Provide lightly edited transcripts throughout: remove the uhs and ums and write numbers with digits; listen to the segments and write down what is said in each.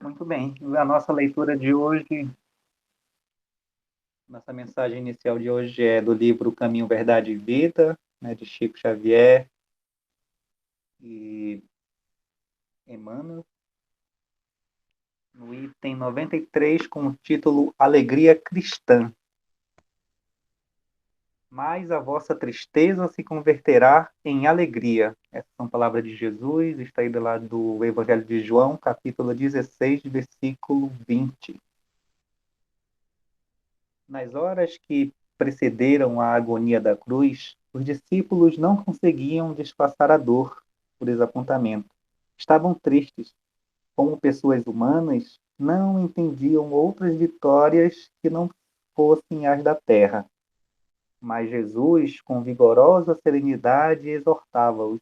Muito bem. A nossa leitura de hoje, nossa mensagem inicial de hoje é do livro Caminho, Verdade e Vida, né, de Chico Xavier e Emmanuel, no item 93, com o título Alegria Cristã. Mas a vossa tristeza se converterá em alegria. Essas são palavras de Jesus, extraída lá do Evangelho de João, capítulo 16, versículo 20. Nas horas que precederam a agonia da cruz, os discípulos não conseguiam disfarçar a dor, o desapontamento. Estavam tristes. Como pessoas humanas, não entendiam outras vitórias que não fossem as da terra. Mas Jesus, com vigorosa serenidade, exortava-os.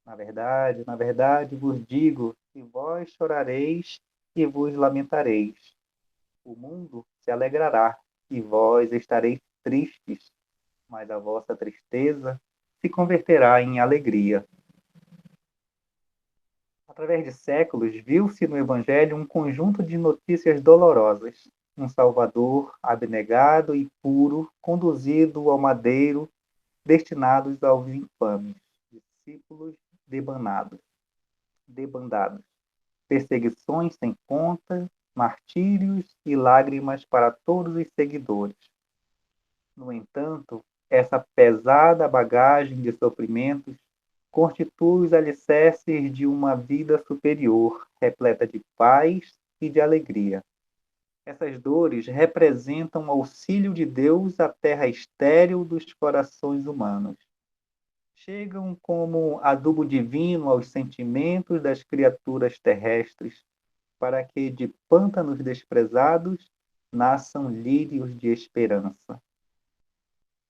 Na verdade, vos digo que vós chorareis e vos lamentareis. O mundo se alegrará e vós estareis tristes, mas a vossa tristeza se converterá em alegria. Através de séculos, viu-se no Evangelho um conjunto de notícias dolorosas. Um Salvador abnegado e puro, conduzido ao madeiro, destinados aos infames, discípulos debandados, perseguições sem conta, martírios e lágrimas para todos os seguidores. No entanto, essa pesada bagagem de sofrimentos constitui os alicerces de uma vida superior, repleta de paz e de alegria. Essas dores representam o auxílio de Deus à terra estéril dos corações humanos. Chegam como adubo divino aos sentimentos das criaturas terrestres, para que de pântanos desprezados nasçam lírios de esperança.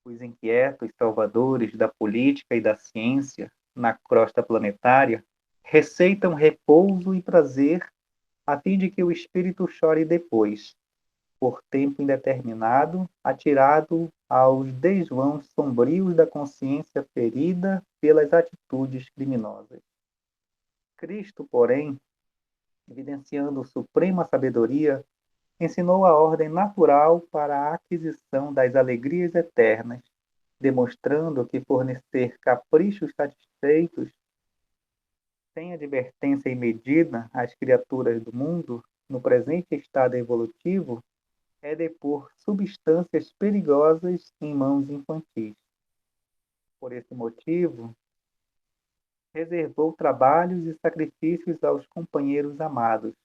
Os inquietos salvadores da política e da ciência na crosta planetária receitam repouso e prazer a fim de que o espírito chore depois, por tempo indeterminado, atirado aos desvãos sombrios da consciência ferida pelas atitudes criminosas. Cristo, porém, evidenciando suprema sabedoria, ensinou a ordem natural para a aquisição das alegrias eternas, demonstrando que fornecer caprichos satisfeitos sem advertência e medida às criaturas do mundo, no presente estado evolutivo, é depor substâncias perigosas em mãos infantis. Por esse motivo, reservou trabalhos e sacrifícios aos companheiros amados,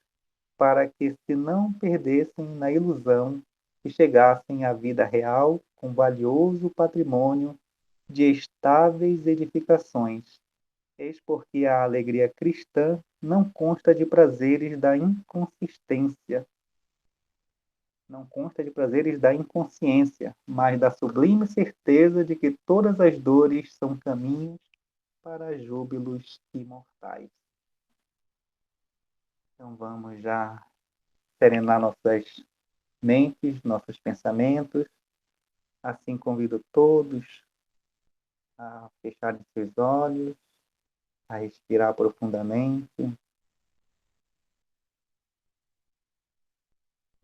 para que se não perdessem na ilusão e chegassem à vida real com valioso patrimônio de estáveis edificações. Eis porque a alegria cristã não consta de prazeres da inconsistência, não consta de prazeres da inconsciência, mas da sublime certeza de que todas as dores são caminhos para júbilos imortais. Então vamos já serenar nossas mentes, nossos pensamentos. Assim convido todos a fecharem seus olhos, a respirar profundamente,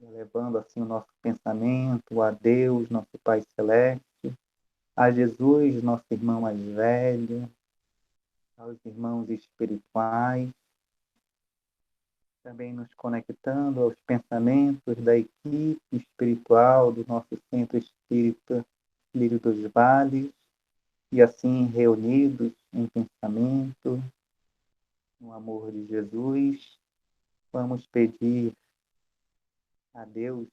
elevando assim o nosso pensamento a Deus, nosso Pai Celeste, a Jesus, nosso irmão mais velho, aos irmãos espirituais, também nos conectando aos pensamentos da equipe espiritual do nosso Centro Espírita Lírio dos Vales, e assim reunidos em pensamento, no amor de Jesus, vamos pedir a Deus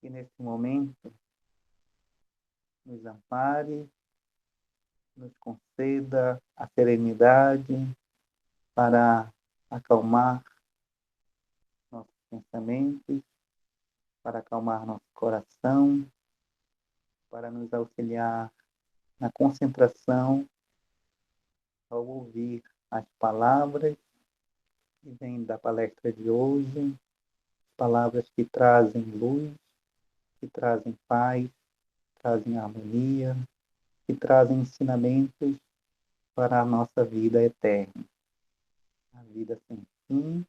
que nesse momento nos ampare, nos conceda a serenidade para acalmar nossos pensamentos, para acalmar nosso coração, para nos auxiliar na concentração ao ouvir as palavras que vêm da palestra de hoje, palavras que trazem luz, que trazem paz, trazem harmonia, que trazem ensinamentos para a nossa vida eterna. A vida sem fim,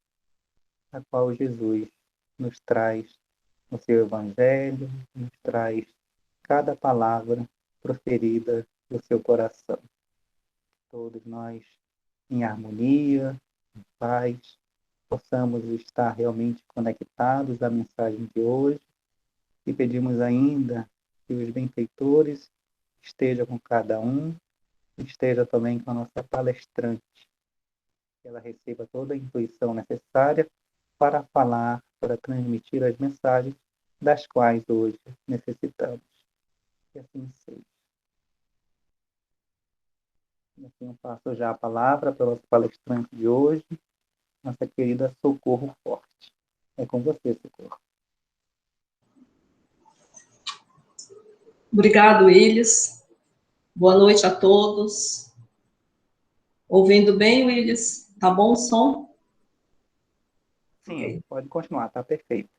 a qual Jesus nos traz no seu Evangelho, nos traz cada palavra proferida do seu coração. Todos nós, em harmonia, em paz, possamos estar realmente conectados à mensagem de hoje e pedimos ainda que os benfeitores estejam com cada um, esteja também com a nossa palestrante, que ela receba toda a intuição necessária para falar, para transmitir as mensagens das quais hoje necessitamos. Que assim seja. E assim eu passo já a palavra para o nosso palestrante de hoje, nossa querida Socorro Forte. É com você, Socorro. Obrigado, Willis. Boa noite a todos. Ouvindo bem, Willis? Tá bom o som? Sim, Okay. Pode continuar, tá perfeito.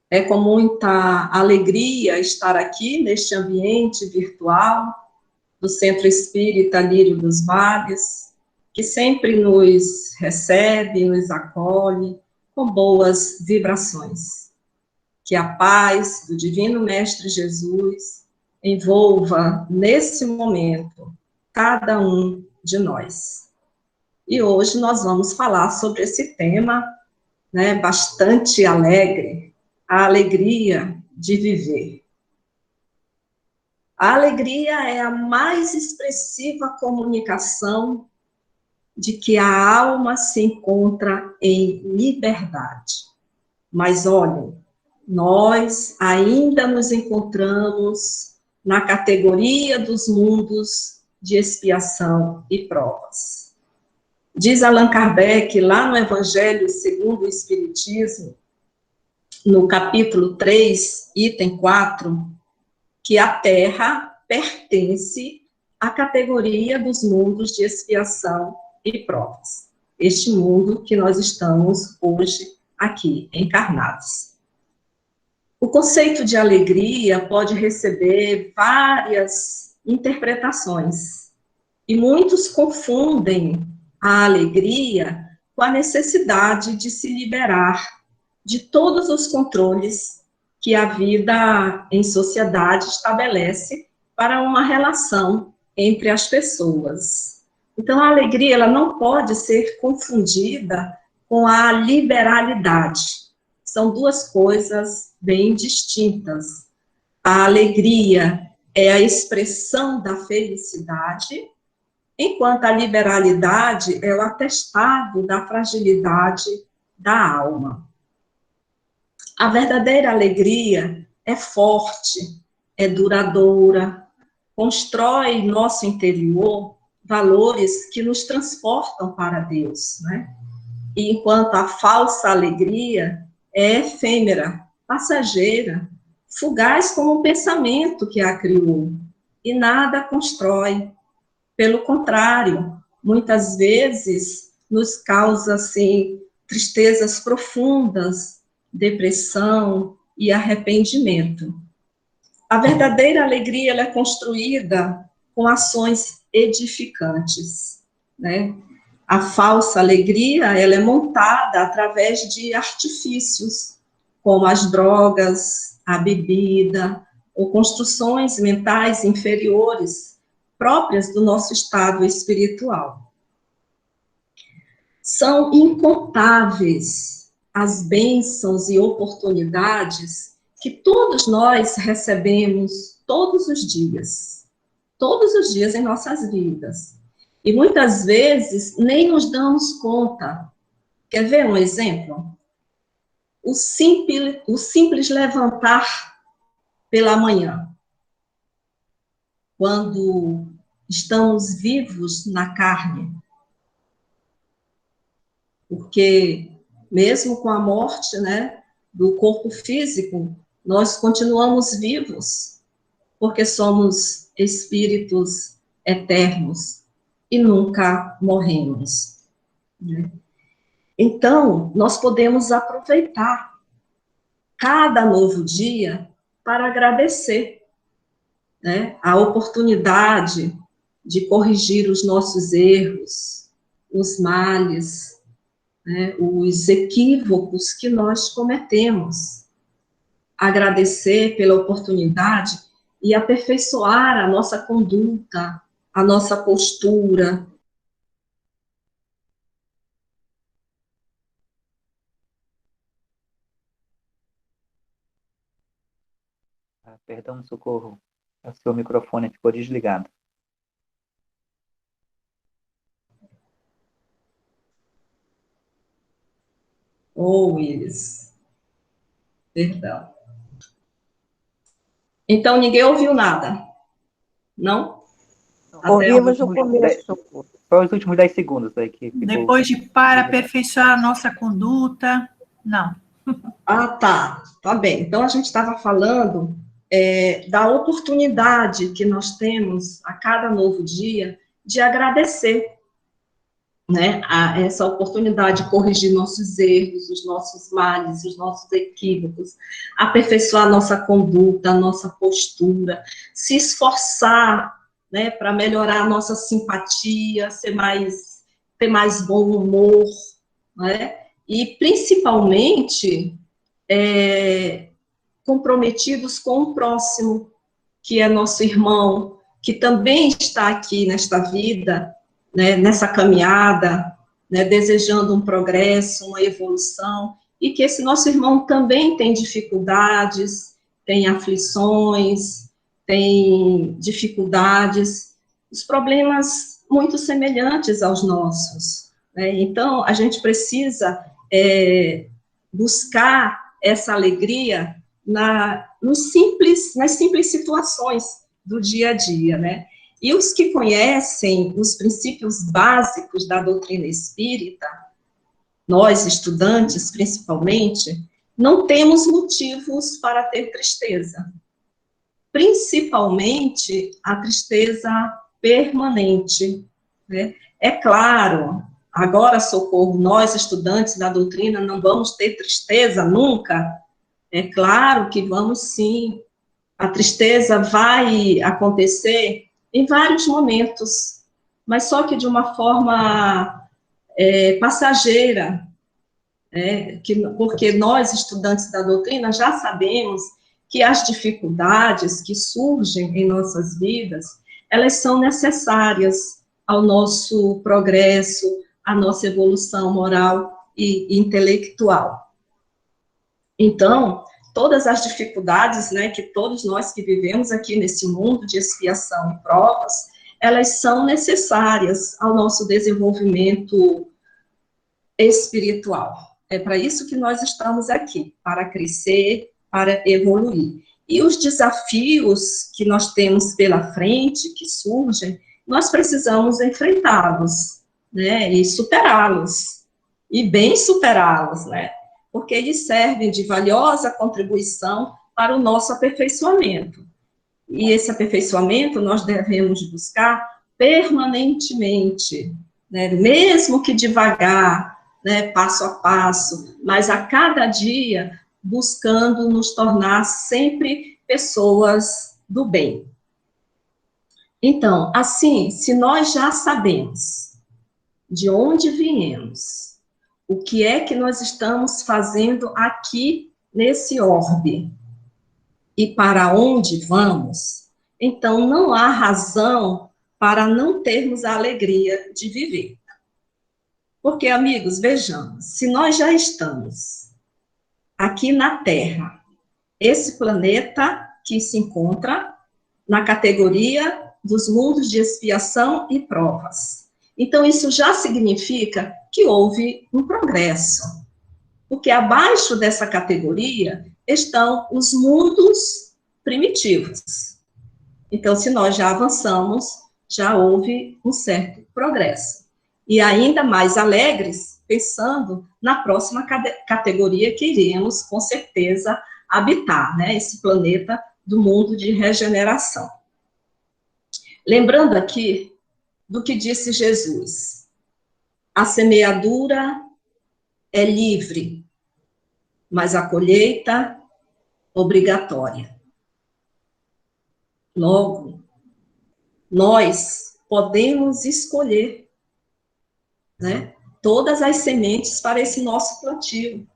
É com muita alegria estar aqui neste ambiente virtual do Centro Espírita Lírio dos Vales, que sempre nos recebe, nos acolhe com boas vibrações. Que a paz do Divino Mestre Jesus envolva, nesse momento, cada um de nós. E hoje nós vamos falar sobre esse tema, né, bastante alegre, a alegria de viver. A alegria é a mais expressiva comunicação de que a alma se encontra em liberdade. Mas olhem, nós ainda nos encontramos na categoria dos mundos de expiação e provas. Diz Allan Kardec, lá no Evangelho segundo o Espiritismo, no capítulo 3, item 4, que a Terra pertence à categoria dos mundos de expiação e provas. Este mundo que nós estamos hoje aqui, encarnados. O conceito de alegria pode receber várias interpretações, e muitos confundem a alegria com a necessidade de se liberar de todos os controles que a vida em sociedade estabelece para uma relação entre as pessoas. Então, a alegria ela não pode ser confundida com a liberalidade. São duas coisas bem distintas. A alegria é a expressão da felicidade, enquanto a liberalidade é o atestado da fragilidade da alma. A verdadeira alegria é forte, é duradoura, constrói em nosso interior valores que nos transportam para Deus, né? E enquanto a falsa alegria é efêmera, passageira, fugaz como um pensamento que a criou, e nada constrói. Pelo contrário, muitas vezes nos causa, assim, tristezas profundas, depressão e arrependimento. A verdadeira alegria ela é construída com ações edificantes, né? A falsa alegria ela é montada através de artifícios, como as drogas, a bebida, ou construções mentais inferiores, próprias do nosso estado espiritual. São incontáveis as bênçãos e oportunidades que todos nós recebemos todos os dias em nossas vidas. E muitas vezes nem nos damos conta. Quer ver um exemplo? O simples levantar pela manhã. Quando estamos vivos na carne. Porque mesmo com a morte, né, do corpo físico, nós continuamos vivos, porque somos espíritos eternos e nunca morremos, né? Então, nós podemos aproveitar cada novo dia para agradecer, né, a oportunidade de corrigir os nossos erros, os males, né, os equívocos que nós cometemos, agradecer pela oportunidade e aperfeiçoar a nossa conduta, a nossa postura. Ah, perdão, Socorro. O seu microfone ficou desligado. Oh, Willis, perdão. Então, ninguém ouviu nada, não? Até Ouvimos o começo. Só os últimos 10 segundos aí que ficou. Depois de para aperfeiçoar a nossa conduta, não. Ah, tá bem. Então, a gente estava falando da oportunidade que nós temos a cada novo dia de agradecer, né, essa oportunidade de corrigir nossos erros, os nossos males, os nossos equívocos, aperfeiçoar a nossa conduta, a nossa postura, se esforçar, né, para melhorar a nossa simpatia, ter mais bom humor, né, e principalmente comprometidos com o próximo, que é nosso irmão, que também está aqui nesta vida, né, nessa caminhada, né, desejando um progresso, uma evolução, e que esse nosso irmão também tem dificuldades, tem aflições, tem dificuldades, os problemas muito semelhantes aos nossos, né? Então, a gente precisa buscar essa alegria nas simples situações do dia a dia, né? E os que conhecem os princípios básicos da doutrina espírita, nós estudantes principalmente, não temos motivos para ter tristeza. Principalmente a tristeza permanente, né? É claro, agora, Socorro, nós estudantes da doutrina não vamos ter tristeza nunca. É claro que vamos sim. A tristeza vai acontecer em vários momentos, mas só que de uma forma passageira, porque nós, estudantes da doutrina, já sabemos que as dificuldades que surgem em nossas vidas, elas são necessárias ao nosso progresso, à nossa evolução moral e intelectual. Então, todas as dificuldades, né, que todos nós que vivemos aqui nesse mundo de expiação e provas, elas são necessárias ao nosso desenvolvimento espiritual. É para isso que nós estamos aqui, para crescer, para evoluir. E os desafios que nós temos pela frente, que surgem, nós precisamos enfrentá-los, né, e superá-los, e bem superá-los, né, porque eles servem de valiosa contribuição para o nosso aperfeiçoamento. E esse aperfeiçoamento nós devemos buscar permanentemente, né, mesmo que devagar, né, passo a passo, mas a cada dia buscando nos tornar sempre pessoas do bem. Então, assim, se nós já sabemos de onde viemos, o que é que nós estamos fazendo aqui nesse orbe e para onde vamos, então não há razão para não termos a alegria de viver. Porque, amigos, vejamos, se nós já estamos aqui na Terra, esse planeta que se encontra na categoria dos mundos de expiação e provas. Então, isso já significa que houve um progresso. Porque abaixo dessa categoria estão os mundos primitivos. Então, se nós já avançamos, já houve um certo progresso. E ainda mais alegres, pensando na próxima categoria que iremos, com certeza, habitar, né? Esse planeta do mundo de regeneração. Lembrando aqui do que disse Jesus: a semeadura é livre, mas a colheita obrigatória. Logo, nós podemos escolher, né, todas as sementes para esse nosso plantio.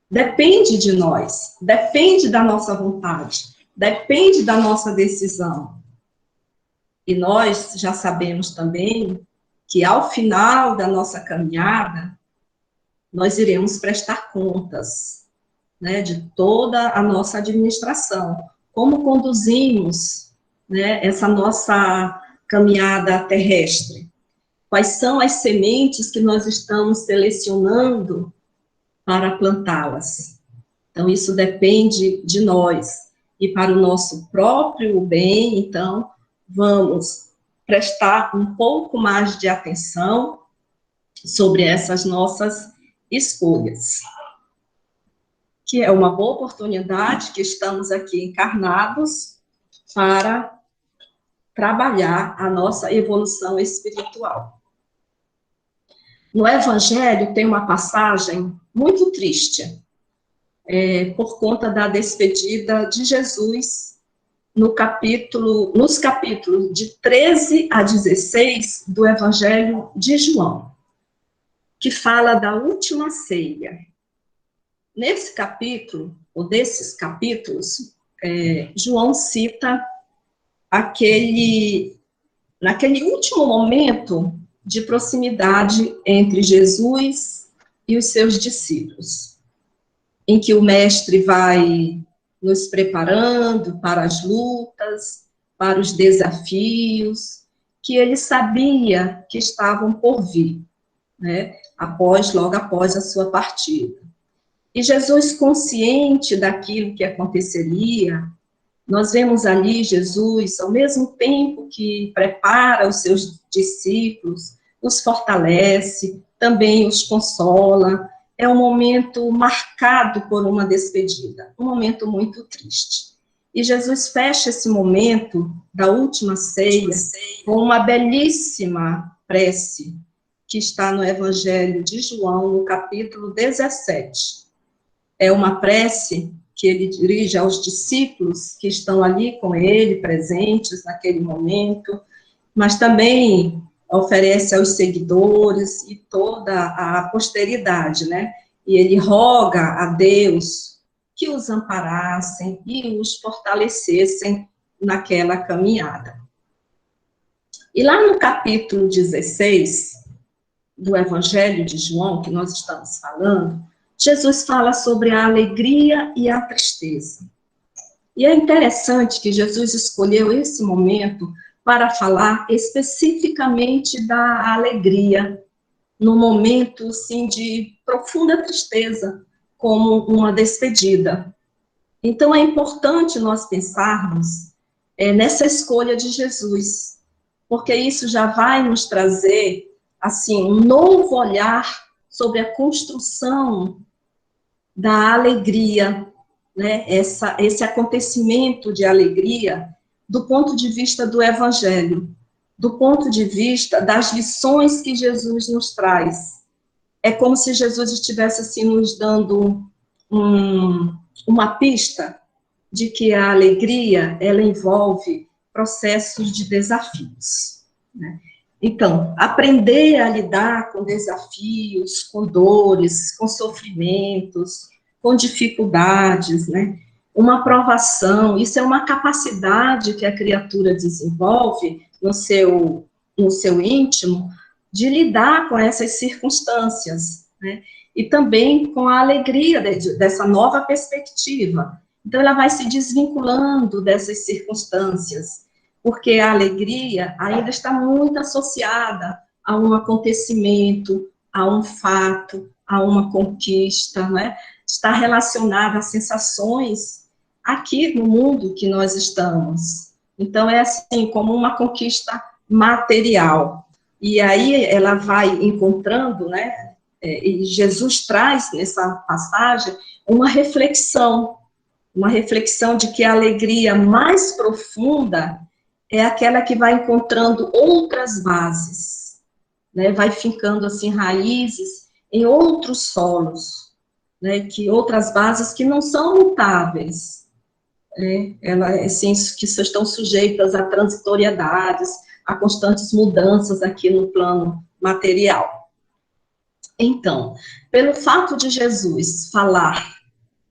Depende de nós, depende da nossa vontade, depende da nossa decisão. E nós já sabemos também que ao final da nossa caminhada, nós iremos prestar contas, né, de toda a nossa administração. Como conduzimos, né, essa nossa caminhada terrestre? Quais são as sementes que nós estamos selecionando para plantá-las? Então, isso depende de nós. E para o nosso próprio bem, então, vamos prestar um pouco mais de atenção sobre essas nossas escolhas. Que é uma boa oportunidade que estamos aqui encarnados para trabalhar a nossa evolução espiritual. No Evangelho tem uma passagem muito triste, por conta da despedida de Jesus nos capítulos de 13 a 16 do Evangelho de João, que fala da última ceia. Nesse capítulo, ou desses capítulos, João cita naquele último momento de proximidade entre Jesus e os seus discípulos, em que o mestre vai nos preparando para as lutas, para os desafios, que ele sabia que estavam por vir, né, logo após a sua partida. E Jesus, consciente daquilo que aconteceria, nós vemos ali Jesus, ao mesmo tempo que prepara os seus discípulos, os fortalece, também os consola. É um momento marcado por uma despedida, um momento muito triste. E Jesus fecha esse momento da última ceia com uma belíssima prece, que está no Evangelho de João, no capítulo 17. É uma prece que ele dirige aos discípulos que estão ali com ele, presentes naquele momento, mas também oferece aos seguidores e toda a posteridade, né? E ele roga a Deus que os amparassem e os fortalecessem naquela caminhada. E lá no capítulo 16 do Evangelho de João, que nós estamos falando, Jesus fala sobre a alegria e a tristeza. E é interessante que Jesus escolheu esse momento para falar especificamente da alegria, num momento, assim, de profunda tristeza, como uma despedida. Então, é importante nós pensarmos nessa escolha de Jesus, porque isso já vai nos trazer, assim, um novo olhar sobre a construção da alegria, né? Esse acontecimento de alegria do ponto de vista do Evangelho, do ponto de vista das lições que Jesus nos traz. É como se Jesus estivesse assim, nos dando uma pista de que a alegria, ela envolve processos de desafios, né? Então, aprender a lidar com desafios, com dores, com sofrimentos, com dificuldades, né? Uma provação, isso é uma capacidade que a criatura desenvolve no seu íntimo, de lidar com essas circunstâncias, né? E também com a alegria dessa nova perspectiva. Então, ela vai se desvinculando dessas circunstâncias, porque a alegria ainda está muito associada a um acontecimento, a um fato, a uma conquista, né? Está relacionada a sensações aqui no mundo que nós estamos. Então, é assim, como uma conquista material. E aí ela vai encontrando, né? E Jesus traz nessa passagem uma reflexão de que a alegria mais profunda é aquela que vai encontrando outras bases, né? Vai fincando assim raízes em outros solos, né? Que outras bases que não são mutáveis, né? Assim, que estão sujeitas a transitoriedades, a constantes mudanças aqui no plano material. Então, pelo fato de Jesus falar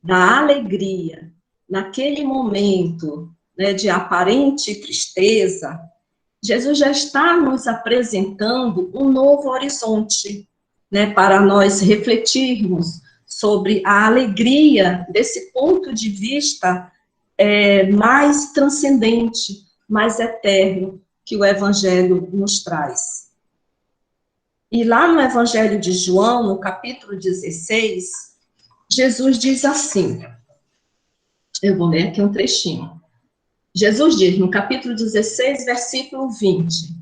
da alegria naquele momento, né, de aparente tristeza, Jesus já está nos apresentando um novo horizonte, né, para nós refletirmos sobre a alegria desse ponto de vista mais transcendente, mais eterno que o Evangelho nos traz. E lá no Evangelho de João, no capítulo 16, Jesus diz assim, eu vou ler aqui um trechinho. Jesus diz, no capítulo 16, versículo 20,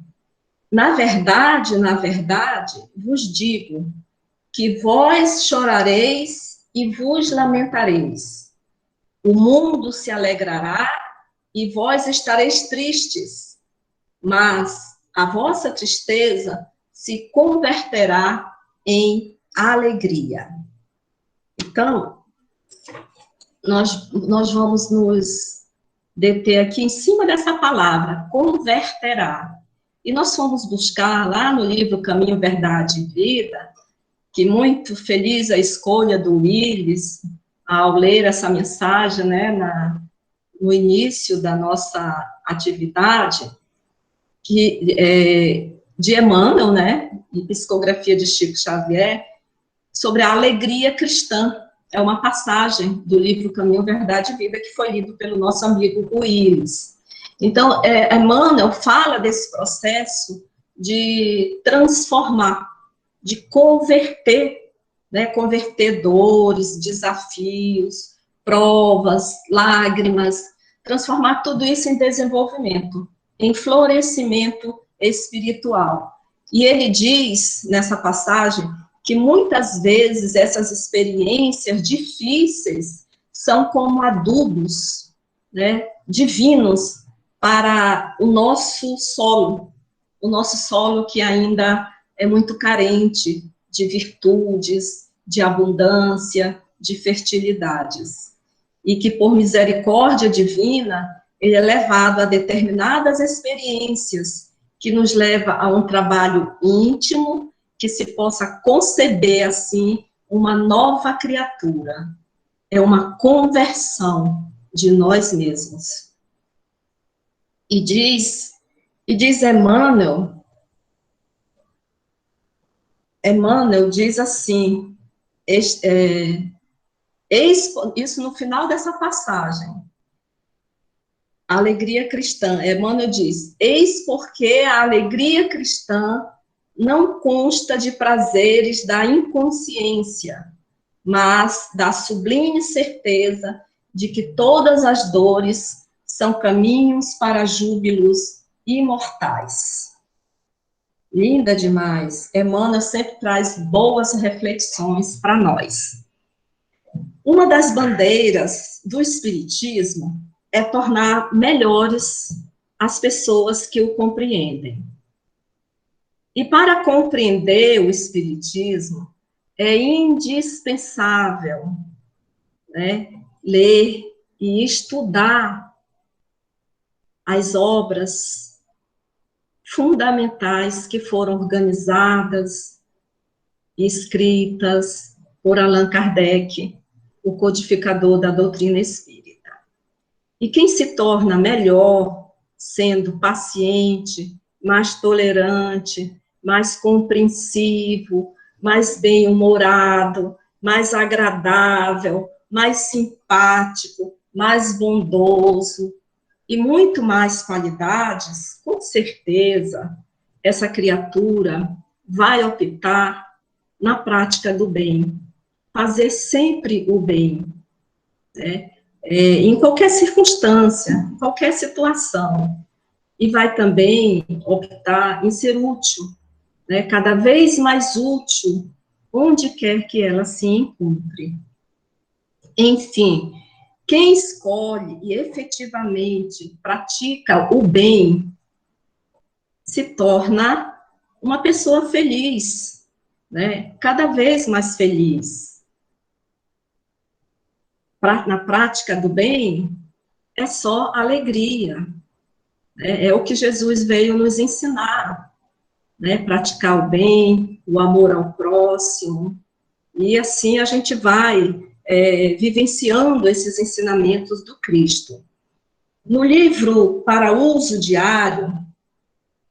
na verdade, vos digo que vós chorareis e vos lamentareis. O mundo se alegrará e vós estareis tristes, mas a vossa tristeza se converterá em alegria. Então, nós vamos nos deter aqui em cima dessa palavra, converterá. E nós fomos buscar lá no livro Caminho, Verdade e Vida, que muito feliz a escolha do Willis, ao ler essa mensagem, né, no início da nossa atividade, de Emmanuel, né, em Psicografia de Chico Xavier, sobre a alegria cristã. É uma passagem do livro Caminho, Verdade e Vida, que foi lido pelo nosso amigo Willis. Então, Emmanuel fala desse processo de transformar, de converter, né, converter dores, desafios, provas, lágrimas, transformar tudo isso em desenvolvimento, em florescimento espiritual. E ele diz, nessa passagem, que muitas vezes essas experiências difíceis são como adubos, né, divinos para o nosso solo que ainda é muito carente de virtudes, de abundância, de fertilidades. E que por misericórdia divina, ele é levado a determinadas experiências que nos leva a um trabalho íntimo, que se possa conceber, assim, uma nova criatura. É uma conversão de nós mesmos. E diz Emmanuel diz assim, isso no final dessa passagem, a alegria cristã, Emmanuel diz, eis porque a alegria cristã não consta de prazeres da inconsciência, mas da sublime certeza de que todas as dores são caminhos para júbilos imortais. Linda demais. Emmanuel sempre traz boas reflexões para nós. Uma das bandeiras do Espiritismo é tornar melhores as pessoas que o compreendem. E para compreender o Espiritismo, é indispensável, né, ler e estudar as obras fundamentais que foram organizadas e escritas por Allan Kardec, o codificador da doutrina espírita. E quem se torna melhor sendo paciente, mais tolerante, mais compreensivo, mais bem-humorado, mais agradável, mais simpático, mais bondoso, e muito mais qualidades, com certeza, essa criatura vai optar na prática do bem, fazer sempre o bem, né? Em qualquer circunstância, em qualquer situação, e vai também optar em ser útil, né? Cada vez mais útil, onde quer que ela se encontre. Enfim, quem escolhe e efetivamente pratica o bem se torna uma pessoa feliz, né? Cada vez mais feliz. Na prática do bem, é só alegria. É o que Jesus veio nos ensinar, né? Praticar o bem, o amor ao próximo, e assim a gente vai vivenciando esses ensinamentos do Cristo. No livro Para Uso Diário,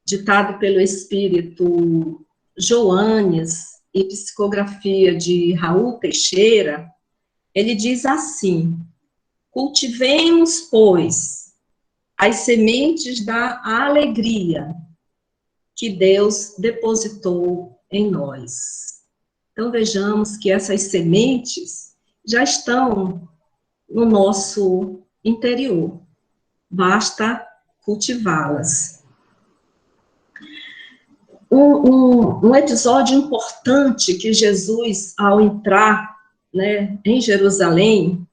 ditado pelo espírito Joanes e psicografia de Raul Teixeira, ele diz assim: cultivemos, pois, as sementes da alegria que Deus depositou em nós. Então, vejamos que essas sementes já estão no nosso interior, basta cultivá-las. Um episódio importante que Jesus, ao entrar, né, em Jerusalém,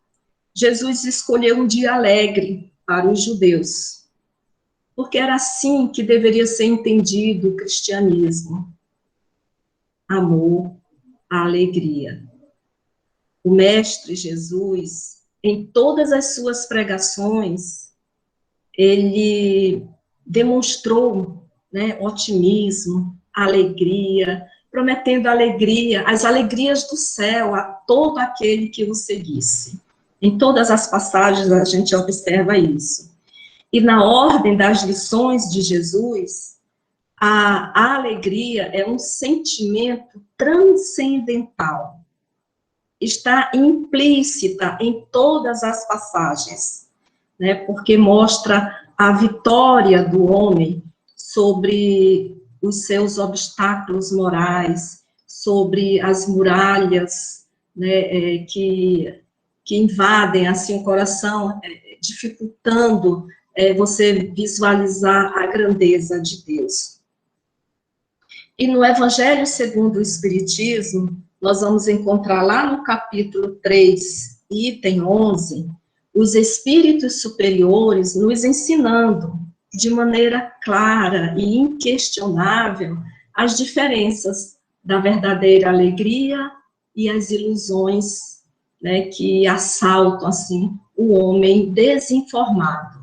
Jesus escolheu um dia alegre para os judeus, porque era assim que deveria ser entendido o cristianismo: amor, a alegria. O Mestre Jesus, em todas as suas pregações, ele demonstrou, né, otimismo, alegria, prometendo alegria, as alegrias do céu a todo aquele que o seguisse. Em todas as passagens a gente observa isso. E na ordem das lições de Jesus, a alegria é um sentimento transcendental. Está implícita em todas as passagens, né, porque mostra a vitória do homem sobre os seus obstáculos morais, sobre as muralhas, né, que invadem assim o coração, dificultando você visualizar a grandeza de Deus. E no Evangelho segundo o Espiritismo, nós vamos encontrar lá no capítulo 3, item 11, os espíritos superiores nos ensinando de maneira clara e inquestionável as diferenças da verdadeira alegria e as ilusões, né, que assaltam assim o homem desinformado.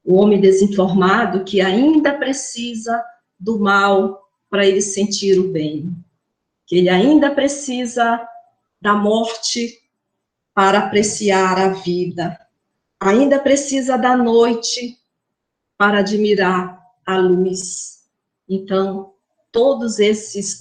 O homem desinformado que ainda precisa do mal para ele sentir o bem, que ele ainda precisa da morte para apreciar a vida, ainda precisa da noite para admirar a luz. Então, todos essas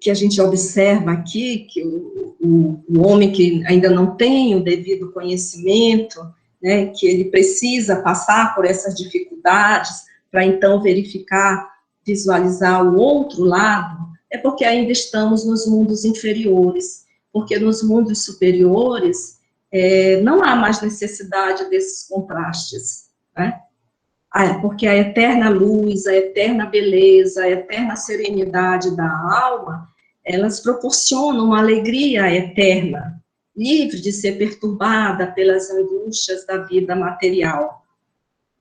que a gente observa aqui, que o homem que ainda não tem o devido conhecimento, né, que ele precisa passar por essas dificuldades para então verificar, visualizar o outro lado, é porque ainda estamos nos mundos inferiores, porque nos mundos superiores não há mais necessidade desses contrastes, né? Porque a eterna luz, a eterna beleza, a eterna serenidade da alma, elas proporcionam uma alegria eterna, livre de ser perturbada pelas angústias da vida material,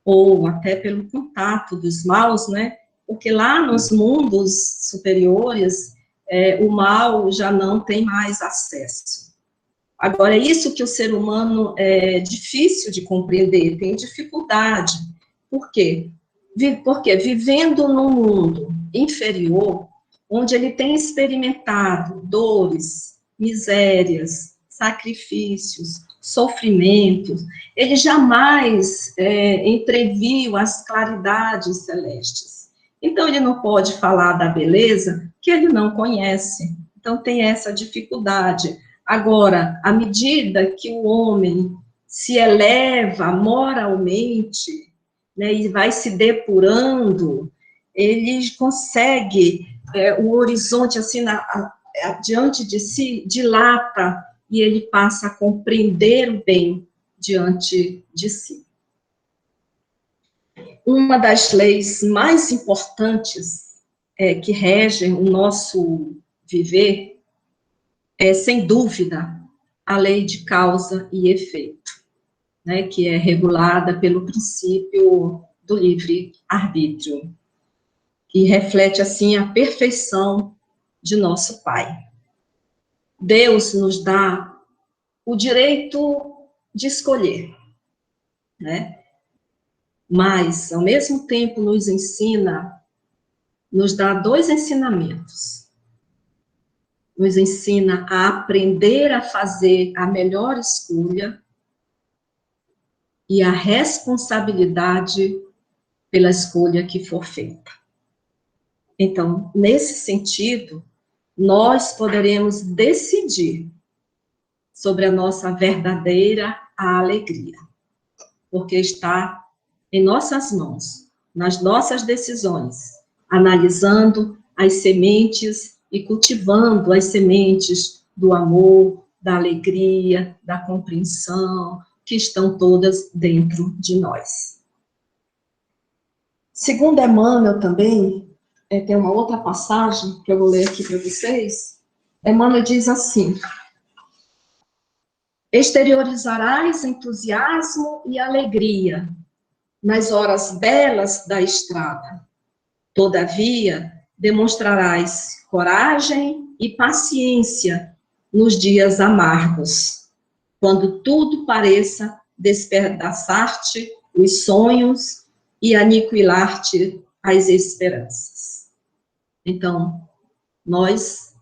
ou até pelo contato dos maus, né? Porque lá nos mundos superiores, o mal já não tem mais acesso. Agora, isso que o ser humano é difícil de compreender, tem dificuldade. Por quê? Porque vivendo num mundo inferior, onde ele tem experimentado dores, misérias, sacrifícios, sofrimentos, ele jamais entreviu as claridades celestes. Então, ele não pode falar da beleza que ele não conhece. Então, tem essa dificuldade. Agora, à medida que o homem se eleva moralmente, né, e vai se depurando, ele consegue, o horizonte, assim, diante de si, dilata, e ele passa a compreender o bem diante de si. Uma das leis mais importantes que regem o nosso viver é, sem dúvida, a lei de causa e efeito, né, que é regulada pelo princípio do livre-arbítrio, e reflete, assim, a perfeição de nosso Pai. Deus nos dá o direito de escolher, né? Mas, ao mesmo tempo, nos ensina nos dá 2 ensinamentos. Nos ensina a aprender a fazer a melhor escolha e a responsabilidade pela escolha que for feita. Então, nesse sentido, nós poderemos decidir sobre a nossa verdadeira alegria, porque está em nossas mãos, nas nossas decisões, analisando as sementes e cultivando as sementes do amor, da alegria, da compreensão, que estão todas dentro de nós. Segundo Emmanuel também, tem uma outra passagem que eu vou ler aqui para vocês. Emmanuel diz assim: exteriorizarás entusiasmo e alegria nas horas belas da estrada. Todavia, demonstrarás coragem e paciência nos dias amargos, quando tudo pareça despedaçar-te os sonhos e aniquilar-te as esperanças. Então, nós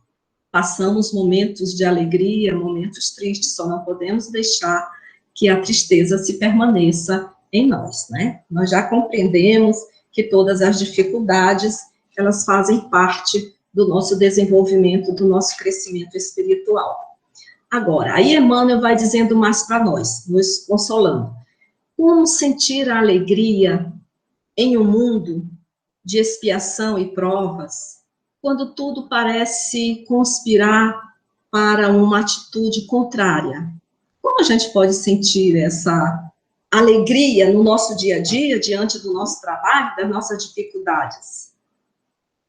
passamos momentos de alegria, momentos tristes, só não podemos deixar que a tristeza se permaneça em nós, né? Nós já compreendemos que todas as dificuldades, elas fazem parte do nosso desenvolvimento, do nosso crescimento espiritual. Agora, aí Emmanuel vai dizendo mais para nós, nos consolando. Como sentir a alegria em um mundo de expiação e provas, quando tudo parece conspirar para uma atitude contrária? Como a gente pode sentir essa alegria no nosso dia a dia, diante do nosso trabalho, das nossas dificuldades?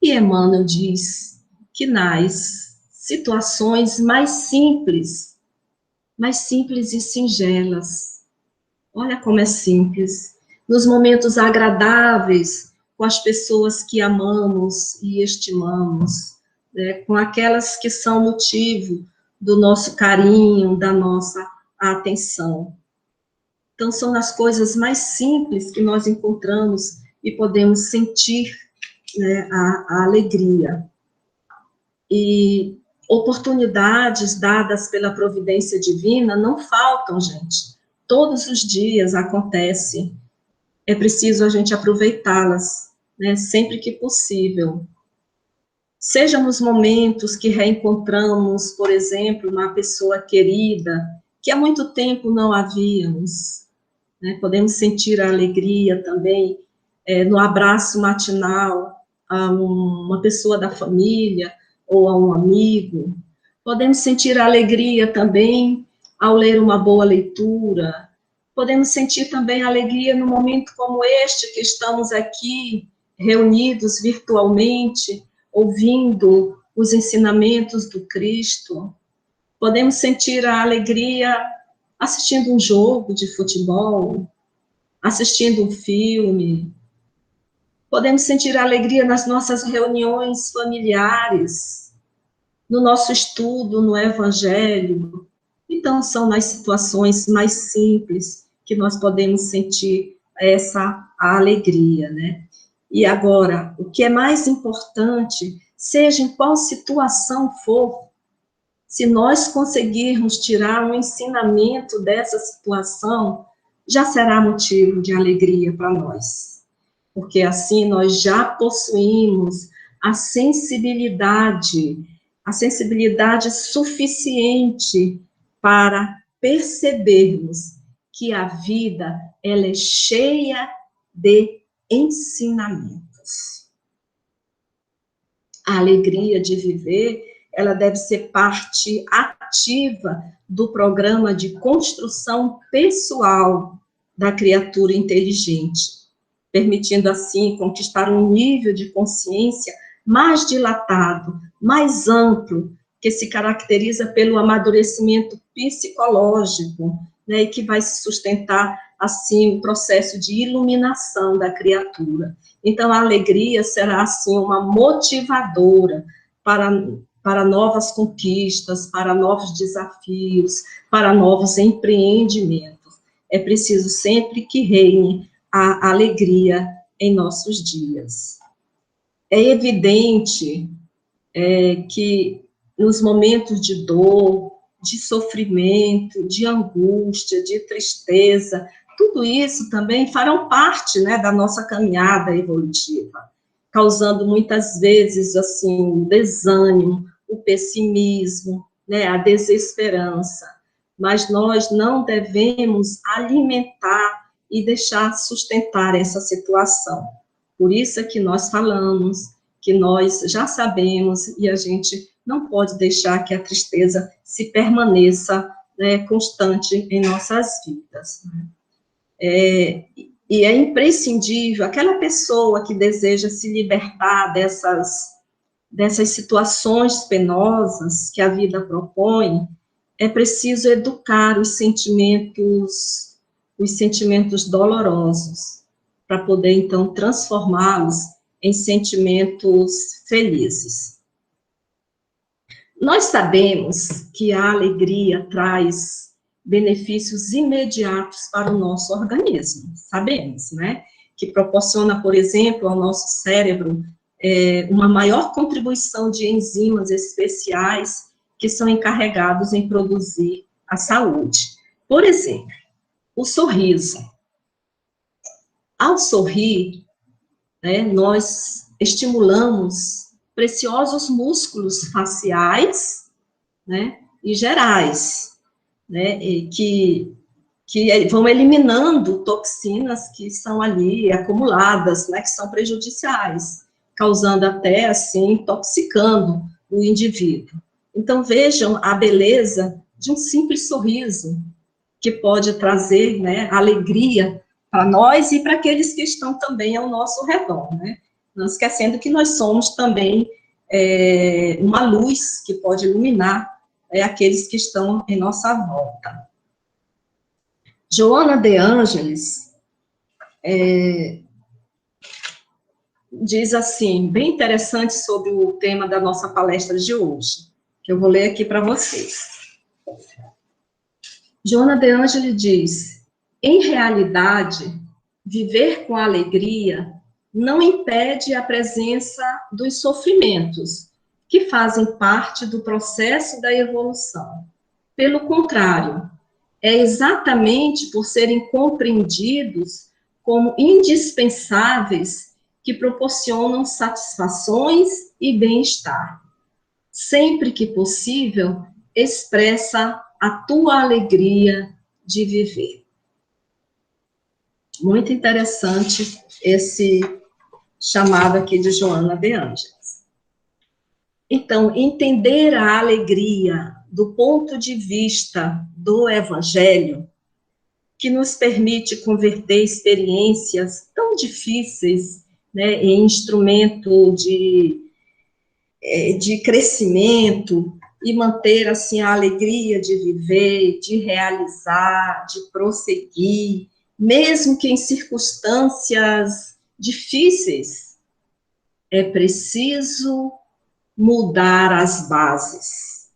E Emmanuel diz que nas situações mais simples e singelas, olha como é simples, nos momentos agradáveis, com as pessoas que amamos e estimamos, né, com aquelas que são motivo do nosso carinho, da nossa atenção. Então, são as coisas mais simples que nós encontramos e podemos sentir, né, a alegria. E oportunidades dadas pela providência divina não faltam, gente. Todos os dias acontece. É preciso a gente aproveitá-las, né, sempre que possível. Seja nos momentos que reencontramos, por exemplo, uma pessoa querida, que há muito tempo não a víamos, né, podemos sentir a alegria também no abraço matinal a uma pessoa da família ou a um amigo. Podemos sentir a alegria também ao ler uma boa leitura. Podemos sentir também alegria num momento como este, que estamos aqui reunidos virtualmente, ouvindo os ensinamentos do Cristo. Podemos sentir a alegria assistindo um jogo de futebol, assistindo um filme. Podemos sentir a alegria nas nossas reuniões familiares, no nosso estudo no Evangelho. Então, são nas situações mais simples que nós podemos sentir essa alegria, né? E agora, o que é mais importante, seja em qual situação for, se nós conseguirmos tirar um ensinamento dessa situação, já será motivo de alegria para nós. Porque assim nós já possuímos a sensibilidade suficiente para percebermos que a vida, ela é cheia de ensinamentos. A alegria de viver, ela deve ser parte ativa do programa de construção pessoal da criatura inteligente, permitindo assim conquistar um nível de consciência mais dilatado, mais amplo, que se caracteriza pelo amadurecimento psicológico, né, e que vai se sustentar, assim, o processo de iluminação da criatura. Então, a alegria será, assim, uma motivadora para novas conquistas, para novos desafios, para novos empreendimentos. É preciso sempre que reine a alegria em nossos dias. é evidente que nos momentos de dor, de sofrimento, de angústia, de tristeza, tudo isso também farão parte, né, da nossa caminhada evolutiva, causando muitas vezes, assim, o desânimo, o pessimismo, né, a desesperança. Mas nós não devemos alimentar e deixar sustentar essa situação. Por isso é que nós falamos, que nós já sabemos, e a gente não pode deixar que a tristeza se permaneça, né, constante em nossas vidas. E é imprescindível, aquela pessoa que deseja se libertar dessas situações penosas que a vida propõe, é preciso educar os sentimentos dolorosos, para poder, então, transformá-los em sentimentos felizes. Nós sabemos que a alegria traz benefícios imediatos para o nosso organismo, sabemos, né? Que proporciona, por exemplo, ao nosso cérebro uma maior contribuição de enzimas especiais que são encarregados em produzir a saúde. Por exemplo, o sorriso. Ao sorrir, né, nós estimulamos preciosos músculos faciais, né, e gerais, né, que vão eliminando toxinas que são ali acumuladas, né, que são prejudiciais, causando até, assim, intoxicando o indivíduo. Então, vejam a beleza de um simples sorriso, que pode trazer, né, alegria para nós e para aqueles que estão também ao nosso redor, né? Não esquecendo que nós somos também uma luz que pode iluminar aqueles que estão em nossa volta. Joana de Ângeles diz assim, bem interessante sobre o tema da nossa palestra de hoje, que eu vou ler aqui para vocês. Joana de Ângeles diz, em realidade, viver com alegria não impede a presença dos sofrimentos, que fazem parte do processo da evolução. Pelo contrário, é exatamente por serem compreendidos como indispensáveis que proporcionam satisfações e bem-estar. Sempre que possível, expressa a tua alegria de viver. Muito interessante esse chamado aqui de Joana de Ângeles. Então, entender a alegria do ponto de vista do Evangelho, que nos permite converter experiências tão difíceis, né, em instrumento de crescimento, e manter, assim, a alegria de viver, de realizar, de prosseguir, mesmo que em circunstâncias difíceis, é preciso mudar as bases,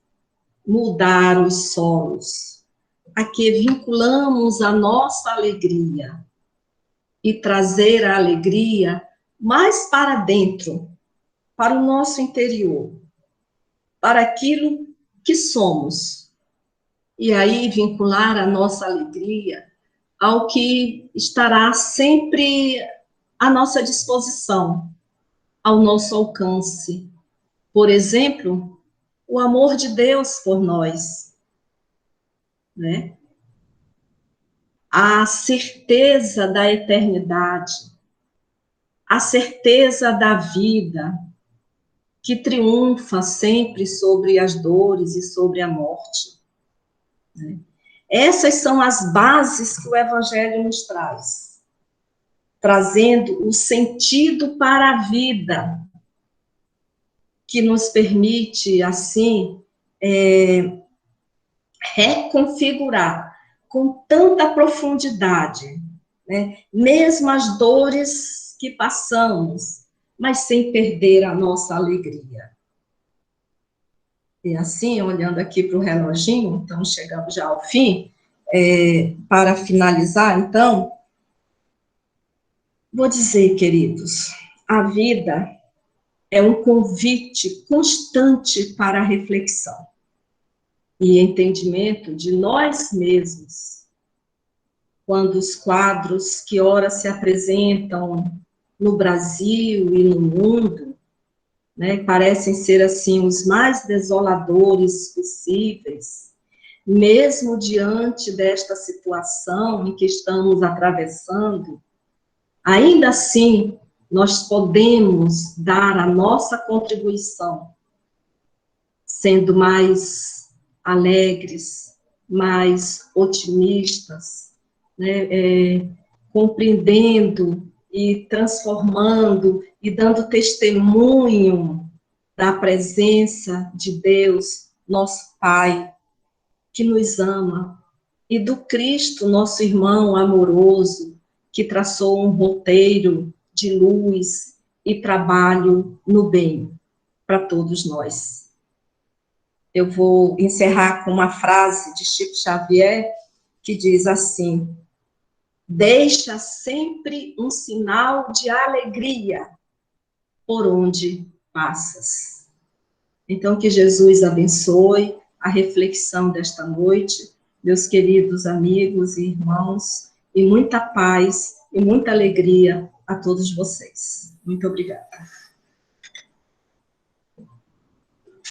mudar os solos, a que vinculamos a nossa alegria, e trazer a alegria mais para dentro, para o nosso interior, para aquilo que somos. E aí vincular a nossa alegria ao que estará sempre à nossa disposição, ao nosso alcance. Por exemplo, o amor de Deus por nós, né? A certeza da eternidade, a certeza da vida, que triunfa sempre sobre as dores e sobre a morte. Né? Essas são as bases que o Evangelho nos traz, trazendo o sentido para a vida, que nos permite, assim, reconfigurar com tanta profundidade, né, mesmo as dores que passamos, mas sem perder a nossa alegria. E assim, olhando aqui para o reloginho, então chegamos já ao fim, para finalizar, então, vou dizer, queridos, a vida é um convite constante para a reflexão e entendimento de nós mesmos. Quando os quadros que ora se apresentam no Brasil e no mundo, né, parecem ser assim os mais desoladores possíveis, mesmo diante desta situação em que estamos atravessando, ainda assim nós podemos dar a nossa contribuição, sendo mais alegres, mais otimistas, né, compreendendo e transformando e dando testemunho da presença de Deus, nosso Pai, que nos ama, e do Cristo, nosso irmão amoroso, que traçou um roteiro de luz e trabalho no bem para todos nós. Eu vou encerrar com uma frase de Chico Xavier, que diz assim: deixa sempre um sinal de alegria por onde passas. Então, que Jesus abençoe a reflexão desta noite, meus queridos amigos e irmãos, e muita paz e muita alegria a todos vocês. Muito obrigada.